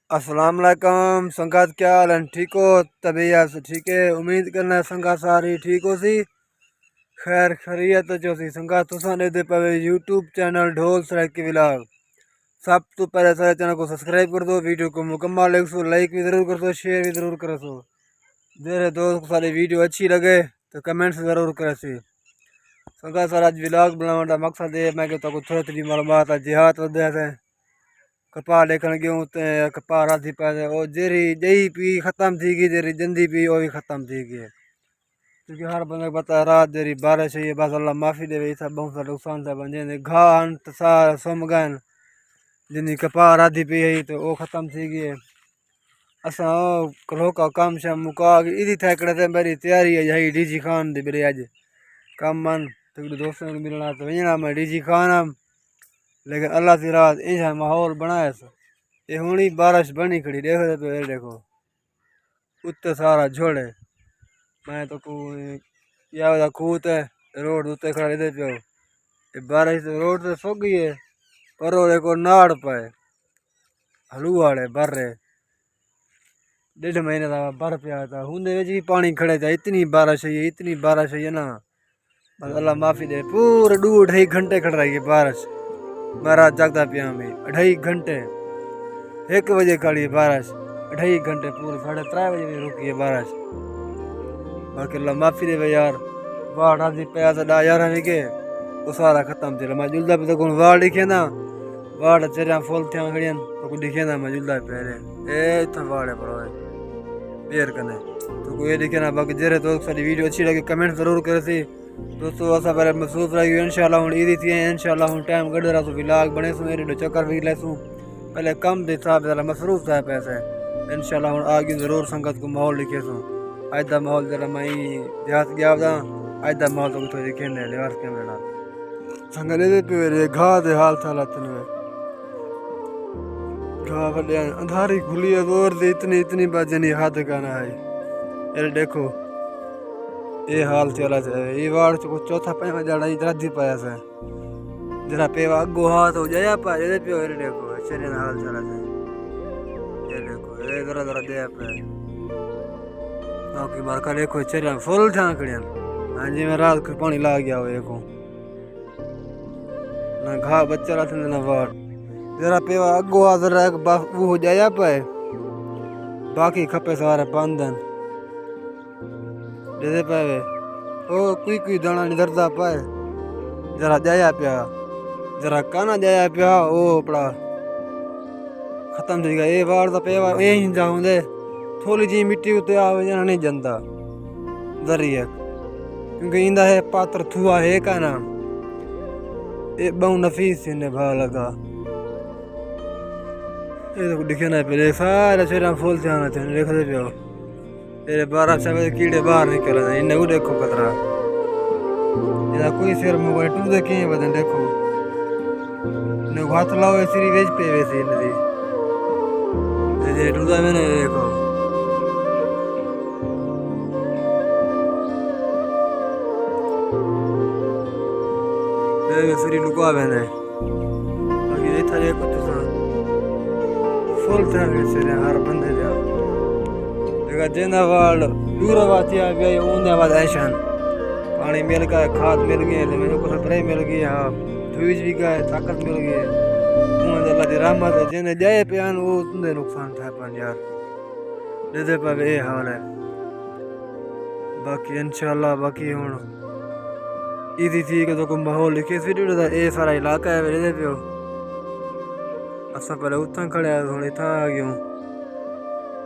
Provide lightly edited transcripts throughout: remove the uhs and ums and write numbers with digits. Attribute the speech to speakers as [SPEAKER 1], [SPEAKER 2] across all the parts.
[SPEAKER 1] अस्सलाम वालेकुम संगात, क्या हाल है? ठीक हो? तबीयत ठीक है? उम्मीद करना है संगात सारी ठीक हो सी। खैर खैरियत जो सी संगात तुसा ने दे पावे यूट्यूब चैनल ढोल सराकी व्लॉग। सब तो पहले सारे चैनल को सब्सक्राइब कर दो, वीडियो को मुकम्मल लाइक भी ज़रूर कर दो, शेयर भी ज़रूर कर दो। मेरे दोस्त को सारी वीडियो अच्छी लगे तो कमेंट्स ज़रूर करे सी। संगात सारा आज व्लॉग बनाने का मकसद है मैं कहता को थोड़ी थोड़ी मालूमात जिहाद वधे से कपा देखने गयूं तो कपा राधी पे वो जेरी जही पी खत्म थी गई, जेरी जंदी पी वो भी खत्म थी गई है। क्योंकि हर बंदे को पता है रात जेरी बारिश है, बस अल्लाह माफ़ी दे सब बहुत सारा नुकसान था बन घान सार सुम गए जिंदी कपा राधी पी है तो वो खत्म थी गई है। असा कलो का काम शाम मुका इदी थैकड़े थे मेरी तैयारी है यही डीजी खान दी मेरे अज कम मन तो दोस्तों को मिलना तो वजना मैं डीजी खान हम, लेकिन अल्लाह की रात ऐसा माहौल बनाया ये हुणी बारिश बनी खड़ी देखो पे देखो उत्ते सारा झोड़े मैं तो या खूत है रोड उत्ते खड़ा दे पे बारिश तो रोड तो सूख गई है पर वो देखो नाड़ पाए हलू वाले भर रहे 1.5 महीने का भर पिया था हुंदे भी पानी खड़े था। इतनी बारिश है ना बस अल्लाह माफी दे पूरे 2-2.5 घंटे खड़ रही है बारिश। महाराज जागता पिया में 2.5 घंटे 1 बजे खड़ी है बारिश 2.5 घंटे पूरे 3:30 बजे भी रुकी है बारिश। बाकी अल्लाह माफी दे भाई यार बाढ़ आदि पे था 11 के वो सारा खत्म थे मैं जुलदा पे तो कौन बाढ़ दिखे ना बाढ़ चेरिया फुल थे खड़ियन तो कोई दिखे ना मैं जुलदा पे ए इतना बाढ़ है पर बेर कने तो कोई दिखे ना। बाकी जेरे तो सारी वीडियो अच्छी लगी कमेंट जरूर करे सी दोस्तों। असा पहले महसूस रही इंशाल्लाह हुन ईदी थी इंशाल्लाह हुन टाइम कढ रहा सो व्लॉग बने सो मेरे चक्कर भी लेसू पहले कम दे था पहले मसरूफ था पैसे इंशाल्लाह हुन आगे जरूर संगत को माहौल लिखे सो आज दा माहौल जरा मैं देहात गया था आज दा माहौल तो थोड़ी दिखे ने लिवास कैमरे नाल संगले दे पे घा दे हाल था तने घा बड़े अंधारी खुली है जोर दे इतनी इतनी बजनी हाथ का ना है ये देखो ये हाल चला है ये वार चौथा पाँचवा जड़ा राधी पाया से जरा पेवा अगो हाथ हो जाया पा ये पे ये देखो चले हाल चला है ये देखो ये जरा जरा दे पे बाकी बार का देखो चले फुल था खड़ियन हां जी मैं रात को पानी ला गया वो एको ना घा बच्चा रहा था ना वार जरा पेवा अगो हाथ जरा वो हो जाया पे बाकी खपे सारे बंधन दे पावे ओ कोई दाना नहीं धरता पाए जरा जाया पिया जरा काना जाया पिया ओ पड़ा खत्म थी गया ये बार तो पेवा यही जाऊं दे थोड़ी जी मिट्टी उते आवे जना नहीं जनता दरिया क्योंकि इंदा है पात्र थुआ है का ना ये बहु नफीस ने भा लगा ये तो दिखे ना पे सारा चेहरा फूल जाना थे देख दे पियो तेरे 12 से कीड़े बाहर निकल रहे हैं इन्हें देखो कतरा ये कोई शेर मोबाइल टू देखे बदन देखो ने हाथ लाओ ऐसी वेज पे वैसे इनदी ये टू दा मैंने देखो ये फ्री लुका मैंने बाकी ये था कुछ सा फुल था वैसे हर बंदे जा देखा जेना वाल दूर वातिया गए ऊंधे आवाज ऐशन पानी मिल गया खाद मिल गई मेरे को स्प्रे मिल गई हां बीज भी गए ताकत मिल गई उन अल्लाह दी रहमत है जेने जाए पियान वो उनके नुकसान था पर यार दे दे पे ये हाल है। बाकी इंशाल्लाह बाकी हुन ईदी थी के तो को माहौल लिखे वीडियो दा ए सारा इलाका है दे पियो असा पहले उतना खड़े थोड़ी था आ गयो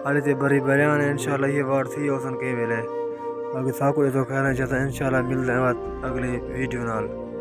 [SPEAKER 1] हाले ते बड़ी बयान इंशाल्लाह ये वार थी ओसन के वेले बाकी साको तो कहना चाहता इंशाल्लाह मिलते हैं अगली वीडियो नाल।